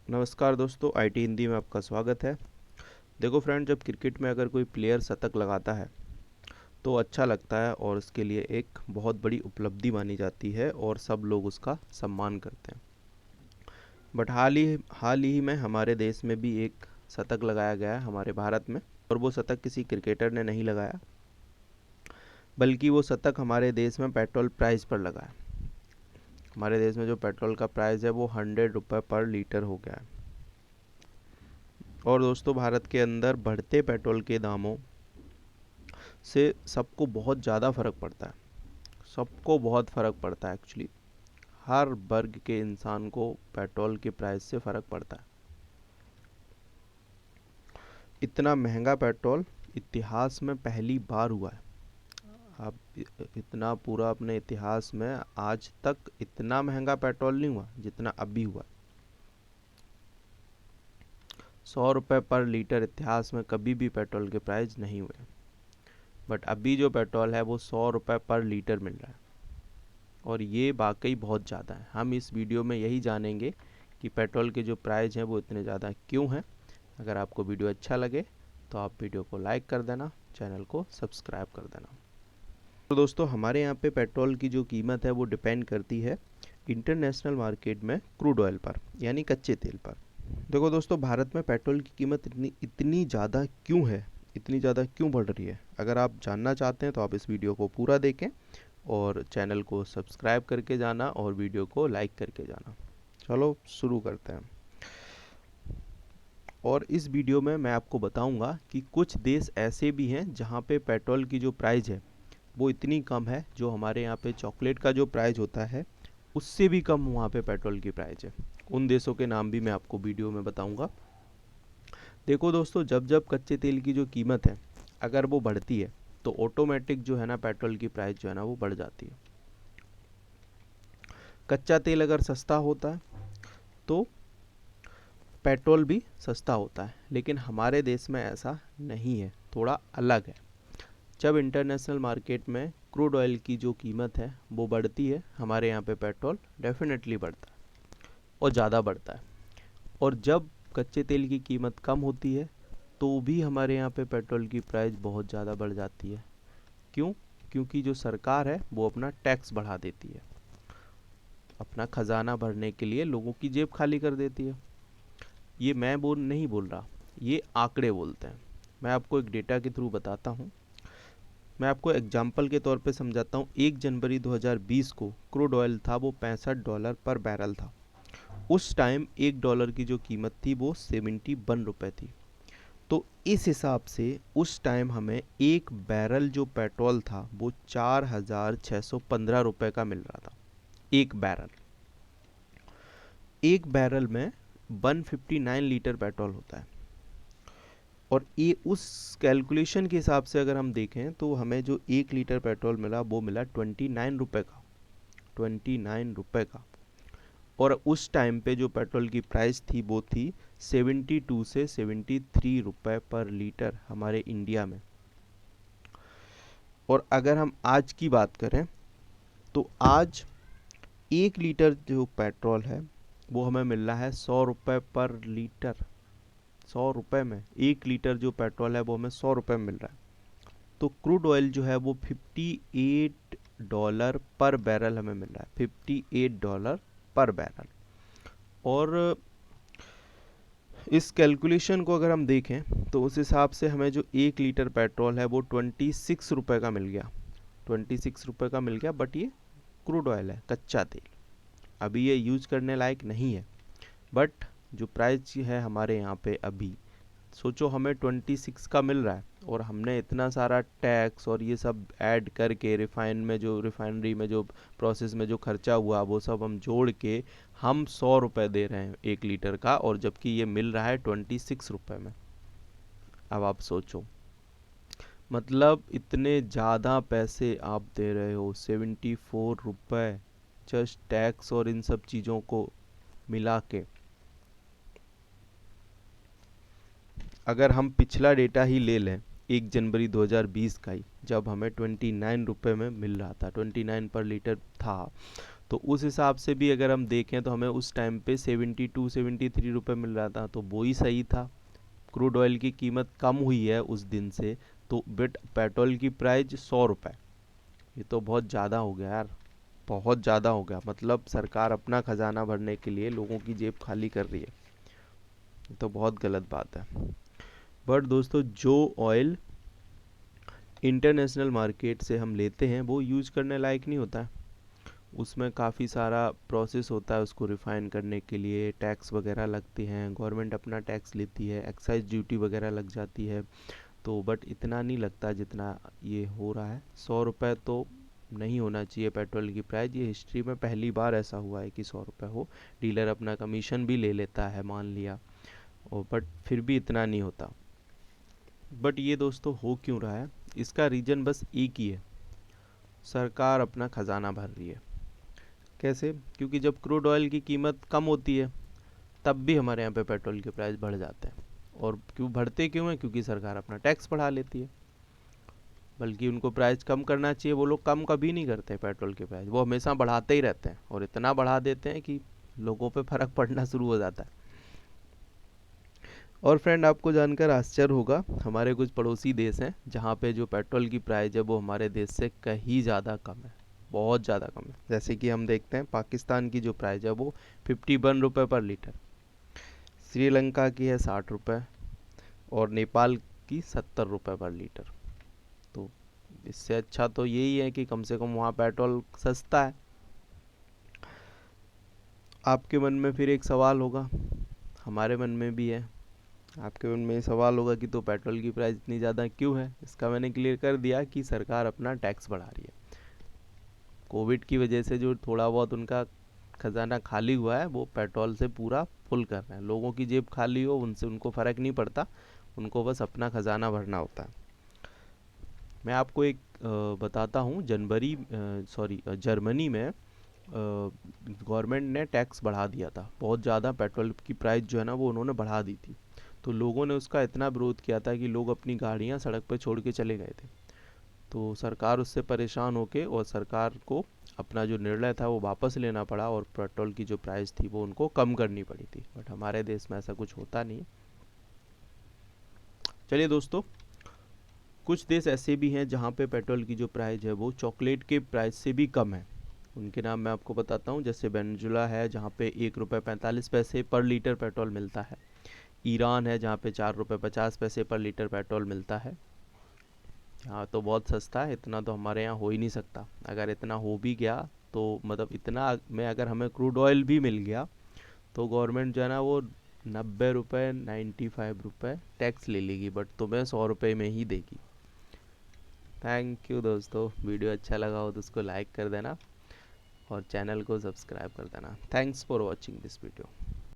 नमस्कार दोस्तों, आईटी हिंदी में आपका स्वागत है। देखो फ्रेंड, जब क्रिकेट में अगर कोई प्लेयर शतक लगाता है तो अच्छा लगता है और उसके लिए एक बहुत बड़ी उपलब्धि मानी जाती है और सब लोग उसका सम्मान करते हैं। बट हाल ही में हमारे देश में भी एक शतक लगाया गया है हमारे भारत में, और वो शतक किसी क्रिकेटर ने नहीं लगाया, बल्कि वो शतक हमारे देश में पेट्रोल प्राइस पर लगा है। हमारे देश में जो पेट्रोल का प्राइस है वो 100 रुपये पर लीटर हो गया है। और दोस्तों, भारत के अंदर बढ़ते पेट्रोल के दामों से सबको बहुत ज़्यादा फ़र्क पड़ता है। सबको बहुत फ़र्क पड़ता है एक्चुअली। हर वर्ग के इंसान को पेट्रोल के प्राइस से फ़र्क पड़ता है। इतना महंगा पेट्रोल इतिहास में पहली बार हुआ है। अब इतना पूरा अपने इतिहास में आज तक इतना महंगा पेट्रोल नहीं हुआ जितना अभी हुआ। 100 रुपये पर लीटर इतिहास में कभी भी पेट्रोल के प्राइस नहीं हुए, बट अभी जो पेट्रोल है वो 100 रुपये पर लीटर मिल रहा है, और ये वाकई बहुत ज़्यादा है। हम इस वीडियो में यही जानेंगे कि पेट्रोल के जो प्राइस हैं वो इतने ज़्यादा क्यों हैं। अगर आपको वीडियो अच्छा लगे तो आप वीडियो को लाइक कर देना, चैनल को सब्सक्राइब कर देना। तो दोस्तों, हमारे यहाँ पे पेट्रोल की जो कीमत है वो डिपेंड करती है इंटरनेशनल मार्केट में क्रूड ऑयल पर, यानी कच्चे तेल पर। देखो दोस्तों, भारत में पेट्रोल की कीमत इतनी इतनी ज़्यादा क्यों है, इतनी ज़्यादा क्यों बढ़ रही है? अगर आप जानना चाहते हैं तो आप इस वीडियो को पूरा देखें और चैनल को सब्सक्राइब करके जाना और वीडियो को लाइक करके जाना। चलो शुरू करते हैं। और इस वीडियो में मैं आपको बताऊंगा कि कुछ देश ऐसे भी हैं जहां पे पेट्रोल की जो प्राइस है वो इतनी कम है, जो हमारे यहाँ पे चॉकलेट का जो प्राइस होता है उससे भी कम वहाँ पे पेट्रोल की प्राइस है। उन देशों के नाम भी मैं आपको वीडियो में बताऊंगा। देखो दोस्तों, जब जब कच्चे तेल की जो कीमत है अगर वो बढ़ती है तो ऑटोमेटिक जो है ना पेट्रोल की प्राइस जो है ना वो बढ़ जाती है। कच्चा तेल अगर सस्ता होता है तो पेट्रोल भी सस्ता होता है, लेकिन हमारे देश में ऐसा नहीं है, थोड़ा अलग है। जब इंटरनेशनल मार्केट में क्रूड ऑयल की जो कीमत है वो बढ़ती है, हमारे यहाँ पे पेट्रोल डेफिनेटली बढ़ता है और ज़्यादा बढ़ता है। और जब कच्चे तेल की कीमत कम होती है तो भी हमारे यहाँ पे पेट्रोल की प्राइस बहुत ज़्यादा बढ़ जाती है। क्यों? क्योंकि जो सरकार है वो अपना टैक्स बढ़ा देती है, अपना खजाना भरने के लिए लोगों की जेब खाली कर देती है। ये मैं नहीं बोल रहा, ये आंकड़े बोलते हैं। मैं आपको एक डेटा के थ्रू बताता हूँ। मैं आपको एग्जाम्पल के तौर पे समझाता हूँ। 1 जनवरी 2020 को क्रूड ऑयल था वो $65 पर बैरल था। उस टाइम $1 की जो कीमत थी वो 71 रुपये थी। तो इस हिसाब से उस टाइम हमें एक बैरल जो पेट्रोल था वो 4,615 रुपये का मिल रहा था। एक बैरल में 159 लीटर पेट्रोल होता है। और ये उस कैलकुलेशन के हिसाब से अगर हम देखें तो हमें जो 1 लीटर पेट्रोल मिला वो मिला 29 रुपये का। 29 रुपये का। और उस टाइम पे जो पेट्रोल की प्राइस थी वो थी 72 से 73 रुपये पर लीटर हमारे इंडिया में। और अगर हम आज की बात करें तो आज 1 लीटर जो पेट्रोल है वो हमें मिल रहा है 100 रुपये पर लीटर। 100 रुपये में 1 लीटर जो पेट्रोल है वो हमें 100 रुपये में मिल रहा है। तो क्रूड ऑयल जो है वो $58 पर बैरल हमें मिल रहा है। $58 पर बैरल। और इस कैलकुलेशन को अगर हम देखें तो उस हिसाब से हमें जो 1 लीटर पेट्रोल है वो 26 रुपये का मिल गया। 26 रुपये का मिल गया, बट ये क्रूड ऑयल है, कच्चा तेल। अभी ये यूज करने लायक नहीं है, बट जो प्राइस है हमारे यहाँ पे अभी, सोचो हमें 26 का मिल रहा है और हमने इतना सारा टैक्स और ये सब ऐड करके रिफाइनरी में जो प्रोसेस में जो खर्चा हुआ वो सब हम जोड़ के हम 100 रुपये दे रहे हैं 1 लीटर का, और जबकि ये मिल रहा है 26 रुपये में। अब आप सोचो, मतलब इतने ज़्यादा पैसे आप दे रहे हो, 74 रुपये जस्ट टैक्स और इन सब चीज़ों को मिला के। अगर हम पिछला डेटा ही ले लें 1 जनवरी 2020 का ही, जब हमें 29 रुपये में मिल रहा था, 29 पर लीटर था, तो उस हिसाब से भी अगर हम देखें तो हमें उस टाइम पे 72-73 रुपये मिल रहा था, तो वो ही सही था। क्रूड ऑयल की कीमत कम हुई है उस दिन से, तो बट पेट्रोल की प्राइस 100 रुपये, ये तो बहुत ज़्यादा हो गया यार, बहुत ज़्यादा हो गया। मतलब सरकार अपना खजाना भरने के लिए लोगों की जेब खाली कर रही है, ये तो बहुत गलत बात है। बट दोस्तों, जो ऑयल इंटरनेशनल मार्केट से हम लेते हैं वो यूज करने लायक नहीं होता है, उसमें काफ़ी सारा प्रोसेस होता है उसको रिफ़ाइन करने के लिए, टैक्स वगैरह लगते हैं, गवर्नमेंट अपना टैक्स लेती है, एक्साइज ड्यूटी वगैरह लग जाती है। तो बट इतना नहीं लगता जितना ये हो रहा है। 100 रुपये तो नहीं होना चाहिए पेट्रोल की प्राइस, ये हिस्ट्री में पहली बार ऐसा हुआ है कि 100 रुपये हो। डीलर अपना कमीशन भी ले लेता है मान लिया, और बट फिर भी इतना नहीं होता। बट ये दोस्तों हो क्यों रहा है, इसका रीज़न बस एक ही है, सरकार अपना खजाना भर रही है। कैसे? क्योंकि जब क्रूड ऑयल की कीमत कम होती है तब भी हमारे यहाँ पे पेट्रोल के प्राइस बढ़ जाते हैं। और क्यों बढ़ते क्यों हैं? क्योंकि सरकार अपना टैक्स बढ़ा लेती है। बल्कि उनको प्राइस कम करना चाहिए, वो लोग कम कभी नहीं करते पेट्रोल के प्राइस, वो हमेशा बढ़ाते ही रहते हैं, और इतना बढ़ा देते हैं कि लोगों पे फर्क पड़ना शुरू हो जाता है। और फ्रेंड, आपको जानकर आश्चर्य होगा, हमारे कुछ पड़ोसी देश हैं जहाँ पे जो पेट्रोल की प्राइस है वो हमारे देश से कहीं ज़्यादा कम है, बहुत ज़्यादा कम है। जैसे कि हम देखते हैं पाकिस्तान की जो प्राइस है वो 51 रुपये पर लीटर, श्रीलंका की है 60 रुपये, और नेपाल की 70 रुपये पर लीटर। तो इससे अच्छा तो यही है कि कम से कम वहाँ पेट्रोल सस्ता है। आपके मन में फिर एक सवाल होगा, हमारे मन में भी है, आपके मन में ये सवाल होगा कि तो पेट्रोल की प्राइस इतनी ज़्यादा क्यों है? इसका मैंने क्लियर कर दिया कि सरकार अपना टैक्स बढ़ा रही है। कोविड की वजह से जो थोड़ा बहुत उनका खजाना खाली हुआ है वो पेट्रोल से पूरा फुल कर रहे हैं। लोगों की जेब खाली हो उनसे उनको फ़र्क नहीं पड़ता, उनको बस अपना खजाना भरना होता है। मैं आपको एक बताता हूँ, जर्मनी में गवर्नमेंट ने टैक्स बढ़ा दिया था बहुत ज़्यादा, पेट्रोल की प्राइस जो है ना वो उन्होंने बढ़ा दी थी। तो लोगों ने उसका इतना विरोध किया था कि लोग अपनी गाड़ियाँ सड़क पर छोड़ के चले गए थे। तो सरकार उससे परेशान होके, और सरकार को अपना जो निर्णय था वो वापस लेना पड़ा, और पेट्रोल की जो प्राइस थी वो उनको कम करनी पड़ी थी। बट हमारे देश में ऐसा कुछ होता नहीं है। चलिए दोस्तों, कुछ देश ऐसे भी हैं जहाँ पे पेट्रोल की जो प्राइस है वो चॉकलेट के प्राइस से भी कम है। उनके नाम मैं आपको बताता हूँ। जैसे वेनेजुला है जहाँ पे 1 रुपये 45 पैसे पर लीटर पेट्रोल मिलता है। ईरान है जहाँ पे 4 रुपये 50 पैसे पर लीटर पेट्रोल मिलता है। हाँ, तो बहुत सस्ता है, इतना तो हमारे यहाँ हो ही नहीं सकता। अगर इतना हो भी गया तो मतलब इतना में अगर हमें क्रूड ऑयल भी मिल गया तो गवर्नमेंट जो है ना वो 90 रुपये 95 रुपये टैक्स ले लेगी, बट तुम्हें 100 रुपये में ही देगी। थैंक यू दोस्तों, वीडियो अच्छा लगा हो तो उसको लाइक कर देना और चैनल को सब्सक्राइब कर देना। Thanks for watching this video.